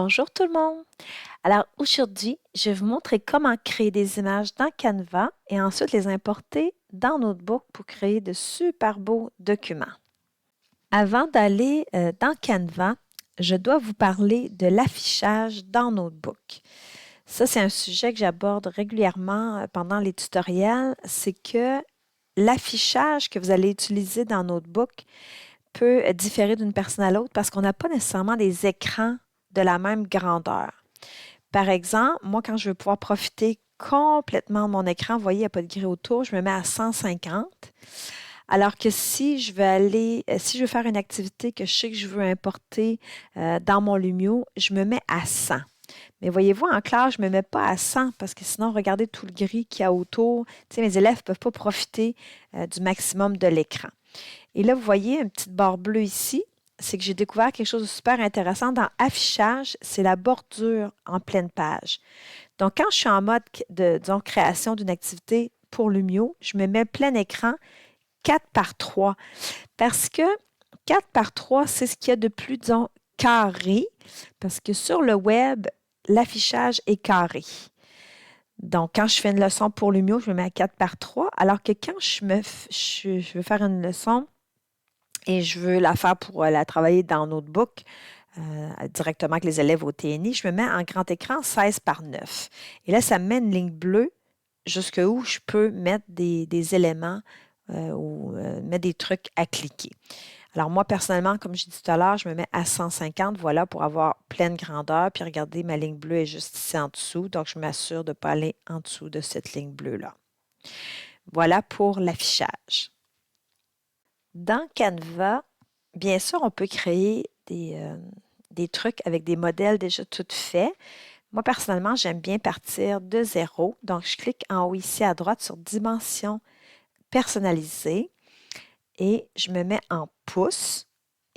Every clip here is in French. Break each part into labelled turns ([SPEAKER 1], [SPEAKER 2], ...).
[SPEAKER 1] Bonjour tout le monde! Alors aujourd'hui, je vais vous montrer comment créer des images dans Canva et ensuite les importer dans Notebook pour créer de super beaux documents. Avant d'aller dans Canva, je dois vous parler de l'affichage dans Notebook. Ça, c'est un sujet que j'aborde régulièrement pendant les tutoriels. C'est que l'affichage que vous allez utiliser dans Notebook peut différer d'une personne à l'autre parce qu'on n'a pas nécessairement des écrans de la même grandeur. Par exemple, moi, quand je veux pouvoir profiter complètement de mon écran, vous voyez, il n'y a pas de grille autour, je me mets à 150. Alors que si je veux faire une activité que je sais que je veux importer dans mon Lumio, je me mets à 100. Mais voyez-vous, en classe, je ne me mets pas à 100 parce que sinon, regardez tout le gris qu'il y a autour. Tu sais, mes élèves ne peuvent pas profiter du maximum de l'écran. Et là, vous voyez une petite barre bleue ici. C'est que j'ai découvert quelque chose de super intéressant dans Affichage, c'est la bordure en pleine page. Donc, quand je suis en mode de, disons, création d'une activité pour Lumio, je me mets plein écran 4 par 3 parce que 4 par 3, c'est ce qu'il y a de plus, disons, carré parce que sur le web, l'affichage est carré. Donc, quand je fais une leçon pour Lumio, je me mets à 4 par 3, alors que quand je veux faire une leçon et je veux la faire pour la travailler dans Notebook, directement avec les élèves au TNI, je me mets en grand écran 16 par 9. Et là, ça me met une ligne bleue jusqu'où je peux mettre des éléments ou mettre des trucs à cliquer. Alors moi, personnellement, comme je dit tout à l'heure, je me mets à 150, voilà, pour avoir pleine grandeur. Puis regardez, ma ligne bleue est juste ici en dessous, donc je m'assure de ne pas aller en dessous de cette ligne bleue-là. Voilà pour l'affichage. Dans Canva, bien sûr, on peut créer des trucs avec des modèles déjà tout faits. Moi, personnellement, j'aime bien partir de zéro. Donc, je clique en haut ici à droite sur Dimension personnalisée et je me mets en pouces.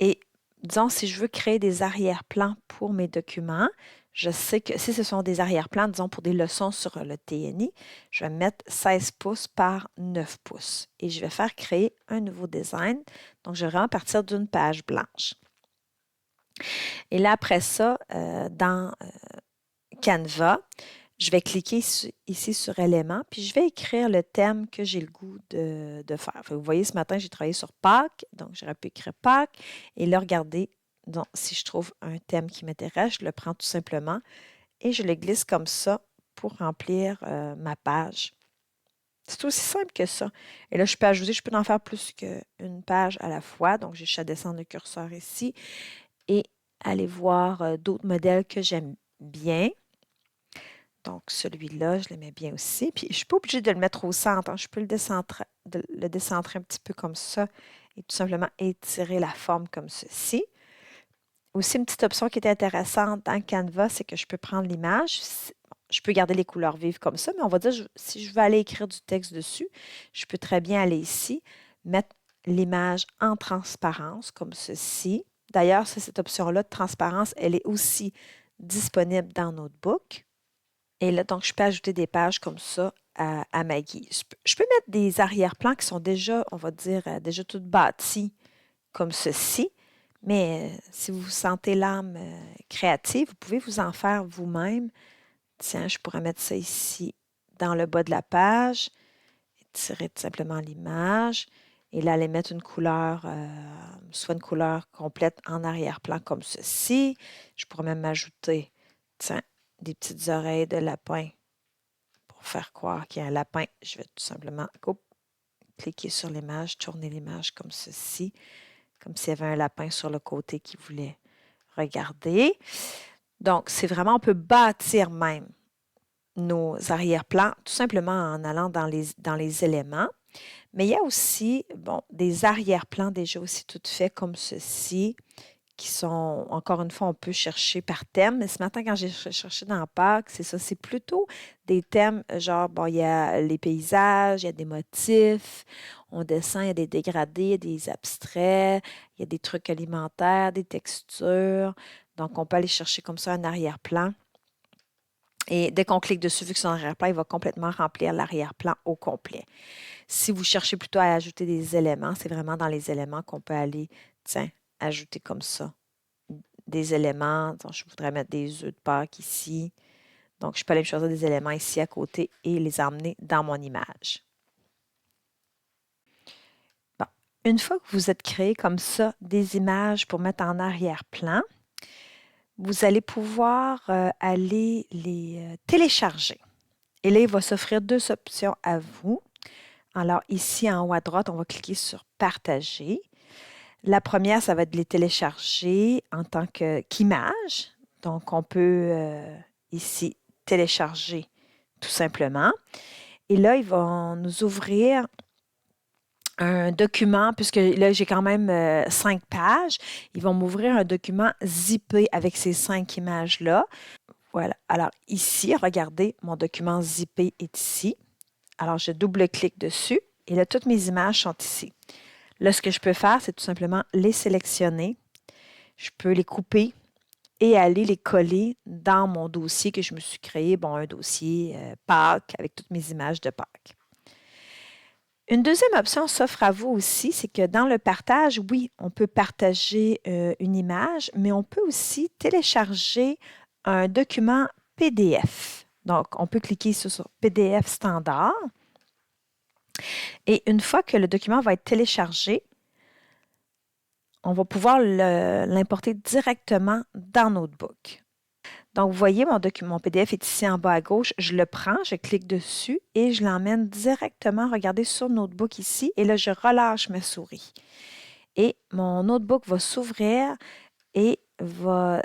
[SPEAKER 1] Et disons, si je veux créer des arrière-plans pour mes documents, je sais que si ce sont des arrière-plans, disons pour des leçons sur le TNI, je vais mettre 16 pouces par 9 pouces et je vais faire créer un nouveau design. Donc, je vais vraiment partir d'une page blanche. Et là, après ça, dans Canva, je vais cliquer ici sur éléments, puis je vais écrire le thème que j'ai le goût de faire. Vous voyez, ce matin, j'ai travaillé sur Pâques, donc j'aurais pu écrire Pâques. Et là, regardez, donc, si je trouve un thème qui m'intéresse, je le prends tout simplement et je le glisse comme ça pour remplir ma page. C'est aussi simple que ça. Et là, je peux ajouter, je peux en faire plus qu'une page à la fois. Donc, j'ai juste à descendre le curseur ici et aller voir d'autres modèles que j'aime bien. Donc, celui-là, je le mets bien aussi. Puis, je ne suis pas obligée de le mettre au centre, hein. Je peux le décentrer un petit peu comme ça et tout simplement étirer la forme comme ceci. Aussi, une petite option qui est intéressante dans Canva, c'est que je peux prendre l'image. Je peux garder les couleurs vives comme ça, mais on va dire, si je veux aller écrire du texte dessus, je peux très bien aller ici, mettre l'image en transparence comme ceci. D'ailleurs, cette option-là de transparence, elle est aussi disponible dans Notebook. Et là, donc, je peux ajouter des pages comme ça à ma guise. Je peux mettre des arrière-plans qui sont déjà, on va dire, déjà toutes bâties comme ceci. Mais si vous sentez l'âme créative, vous pouvez vous en faire vous-même. Tiens, je pourrais mettre ça ici dans le bas de la page, tirer tout simplement l'image et là, aller mettre une couleur, soit une couleur complète en arrière-plan comme ceci. Je pourrais même ajouter, tiens, des petites oreilles de lapin pour faire croire qu'il y a un lapin. Je vais tout simplement cliquer sur l'image, tourner l'image comme ceci, comme s'il y avait un lapin sur le côté qui voulait regarder. Donc, c'est vraiment, on peut bâtir même nos arrière-plans tout simplement en allant dans les éléments. Mais il y a aussi, bon, des arrière-plans déjà aussi tout faits comme ceci, qui sont, encore une fois, on peut chercher par thème. Mais ce matin, quand j'ai cherché dans Pâques, c'est ça, c'est plutôt des thèmes, genre, bon, il y a les paysages, il y a des motifs, on descend, il y a des dégradés, il y a des abstraits, il y a des trucs alimentaires, des textures. Donc, on peut aller chercher comme ça un arrière-plan. Et dès qu'on clique dessus, vu que c'est un arrière-plan, il va complètement remplir l'arrière-plan au complet. Si vous cherchez plutôt à ajouter des éléments, c'est vraiment dans les éléments qu'on peut aller, tiens, ajouter comme ça des éléments. Donc, je voudrais mettre des œufs de Pâques ici. Donc, je peux aller me choisir des éléments ici à côté et les emmener dans mon image. Bon. Une fois que vous êtes créé comme ça des images pour mettre en arrière-plan, vous allez pouvoir aller les télécharger. Et là, il va s'offrir deux options à vous. Alors, ici, en haut à droite, on va cliquer sur « Partager ». La première, ça va être de les télécharger en tant qu'image. Donc, on peut ici télécharger tout simplement. Et là, ils vont nous ouvrir un document, puisque là, j'ai quand même 5 pages. Ils vont m'ouvrir un document zippé avec ces 5 images-là. Voilà. Alors, ici, regardez, mon document zippé est ici. Alors, je double-clique dessus et là, toutes mes images sont ici. Là, ce que je peux faire, c'est tout simplement les sélectionner. Je peux les couper et aller les coller dans mon dossier que je me suis créé. Bon, un dossier Pâques avec toutes mes images de Pâques. Une deuxième option s'offre à vous aussi, c'est que dans le partage, oui, on peut partager une image, mais on peut aussi télécharger un document PDF. Donc, on peut cliquer sur PDF standard. Et une fois que le document va être téléchargé, on va pouvoir l'importer directement dans Notebook. Donc, vous voyez, mon PDF est ici en bas à gauche. Je le prends, je clique dessus et je l'emmène directement, regardez, sur Notebook ici. Et là, je relâche ma souris. Et mon Notebook va s'ouvrir et va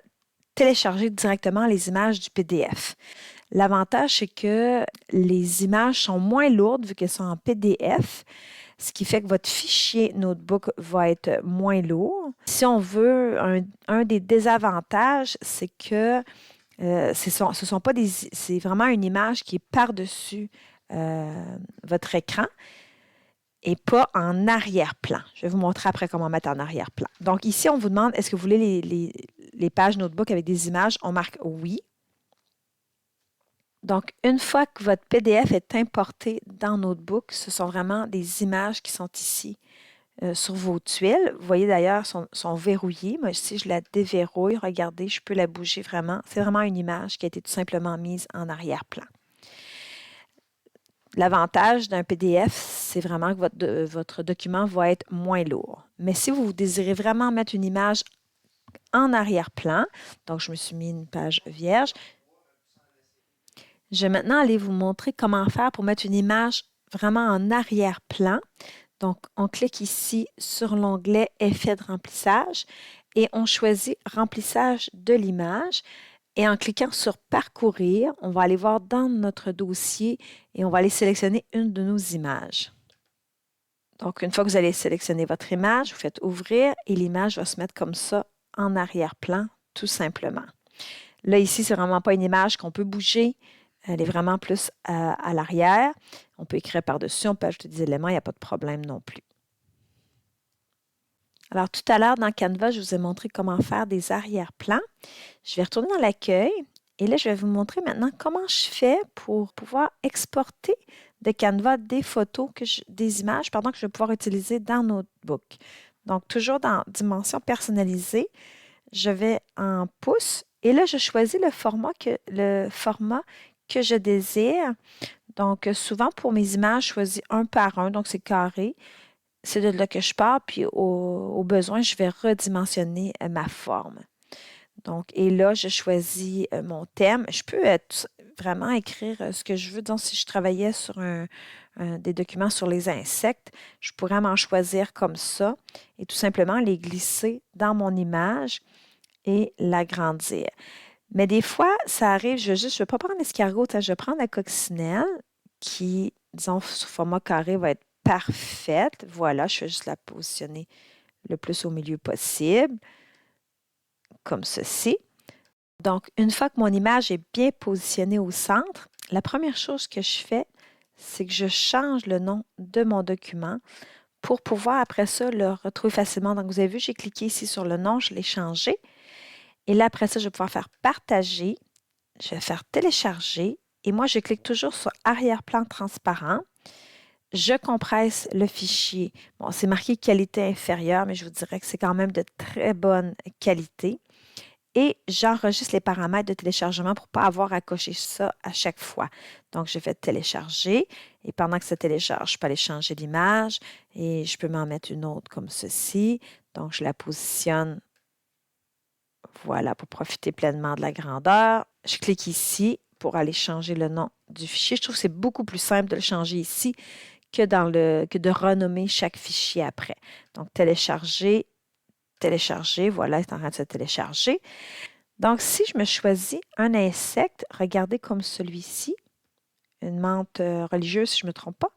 [SPEAKER 1] télécharger directement les images du PDF. L'avantage, c'est que les images sont moins lourdes vu qu'elles sont en PDF, ce qui fait que votre fichier Notebook va être moins lourd. Si on veut, un des désavantages, c'est que c'est vraiment une image qui est par-dessus votre écran et pas en arrière-plan. Je vais vous montrer après comment mettre en arrière-plan. Donc ici, on vous demande, est-ce que vous voulez les pages Notebook avec des images? On marque oui. Donc, une fois que votre PDF est importé dans Notebook, ce sont vraiment des images qui sont ici sur vos tuiles. Vous voyez d'ailleurs, sont verrouillées. Moi, si je la déverrouille, regardez, je peux la bouger vraiment. C'est vraiment une image qui a été tout simplement mise en arrière-plan. L'avantage d'un PDF, c'est vraiment que votre document va être moins lourd. Mais si vous désirez vraiment mettre une image en arrière-plan, donc je me suis mis une page vierge, je vais maintenant aller vous montrer comment faire pour mettre une image vraiment en arrière-plan. Donc, on clique ici sur l'onglet « Effet de remplissage » et on choisit « Remplissage de l'image ». Et en cliquant sur « Parcourir », on va aller voir dans notre dossier et on va aller sélectionner une de nos images. Donc, une fois que vous allez sélectionner votre image, vous faites « Ouvrir » et l'image va se mettre comme ça en arrière-plan, tout simplement. Là, ici, c'est vraiment pas une image qu'on peut bouger. Elle est vraiment plus à l'arrière. On peut écrire par-dessus, on peut ajouter des éléments, il n'y a pas de problème non plus. Alors, tout à l'heure, dans Canva, je vous ai montré comment faire des arrière-plans. Je vais retourner dans l'accueil et là, je vais vous montrer maintenant comment je fais pour pouvoir exporter de Canva des photos, des images, que je vais pouvoir utiliser dans Notebook. Donc, toujours dans Dimension personnalisée, je vais en pouces et là, je choisis le format que je désire. Donc, souvent, pour mes images, je choisis un par un, donc c'est carré. C'est de là que je pars, puis au besoin, je vais redimensionner ma forme. Donc, et là, je choisis mon thème. Je peux vraiment écrire ce que je veux. Donc, si je travaillais sur des documents sur les insectes, je pourrais m'en choisir comme ça et tout simplement les glisser dans mon image et l'agrandir. Mais des fois, ça arrive, je ne vais pas prendre l'escargot, je vais prendre la coccinelle qui, disons, sous format carré, va être parfaite. Voilà, je vais juste la positionner le plus au milieu possible, comme ceci. Donc, une fois que mon image est bien positionnée au centre, la première chose que je fais, c'est que je change le nom de mon document pour pouvoir après ça le retrouver facilement. Donc, vous avez vu, j'ai cliqué ici sur le nom, je l'ai changé. Et là, après ça, je vais pouvoir faire partager. Je vais faire télécharger. Et moi, je clique toujours sur arrière-plan transparent. Je compresse le fichier. Bon, c'est marqué qualité inférieure, mais je vous dirais que c'est quand même de très bonne qualité. et j'enregistre les paramètres de téléchargement pour ne pas avoir à cocher ça à chaque fois. Donc, je vais télécharger et pendant que ça télécharge, je peux aller changer l'image et je peux m'en mettre une autre comme ceci. Donc, je la positionne, voilà, pour profiter pleinement de la grandeur. Je clique ici pour aller changer le nom du fichier. Je trouve que c'est beaucoup plus simple de le changer ici que de renommer chaque fichier après. Donc, télécharger, voilà, c'est en train de se télécharger. Donc, si je me choisis un insecte, regardez comme celui-ci, une menthe religieuse, si je ne me trompe pas,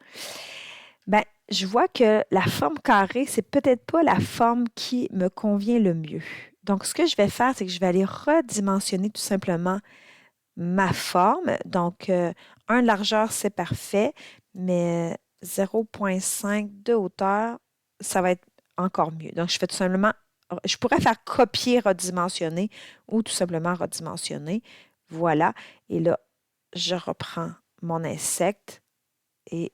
[SPEAKER 1] ben, je vois que la forme carrée, c'est peut-être pas la forme qui me convient le mieux. Donc, ce que je vais faire, c'est que je vais aller redimensionner tout simplement ma forme. Donc, 1 de largeur, c'est parfait, mais 0,5 de hauteur, ça va être encore mieux. Donc, je fais tout simplement, je pourrais faire copier, redimensionner ou tout simplement redimensionner. Voilà. Et là, je reprends mon insecte et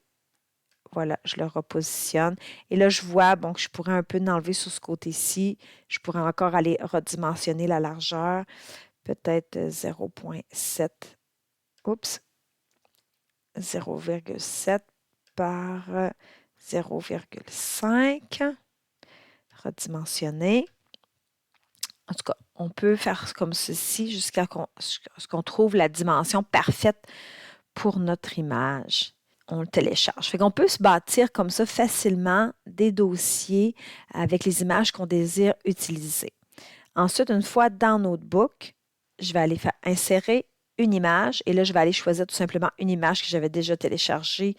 [SPEAKER 1] voilà, je le repositionne. Et là, je vois, bon, que je pourrais un peu l'enlever sur ce côté-ci. Je pourrais encore aller redimensionner la largeur, peut-être 0,7. Oups, 0,7 par 0,5. Redimensionner. En tout cas, on peut faire comme ceci jusqu'à ce qu'on trouve la dimension parfaite pour notre image. On le télécharge. Fait qu'on peut se bâtir comme ça facilement des dossiers avec les images qu'on désire utiliser. Ensuite, une fois dans Notebook, je vais aller faire insérer une image et là, je vais aller choisir tout simplement une image que j'avais déjà téléchargée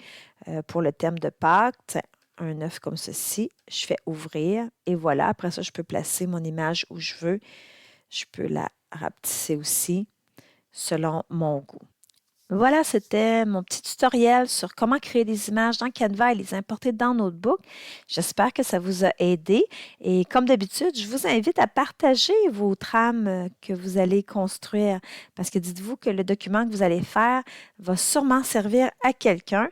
[SPEAKER 1] pour le thème de Pâques. Tiens, un œuf comme ceci. Je fais ouvrir et voilà. Après ça, je peux placer mon image où je veux. Je peux la rapetisser aussi selon mon goût. Voilà, c'était mon petit tutoriel sur comment créer des images dans Canva et les importer dans Notebook. J'espère que ça vous a aidé. Et comme d'habitude, je vous invite à partager vos trames que vous allez construire parce que dites-vous que le document que vous allez faire va sûrement servir à quelqu'un.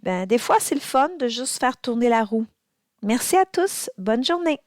[SPEAKER 1] Ben, des fois, c'est le fun de juste faire tourner la roue. Merci à tous. Bonne journée.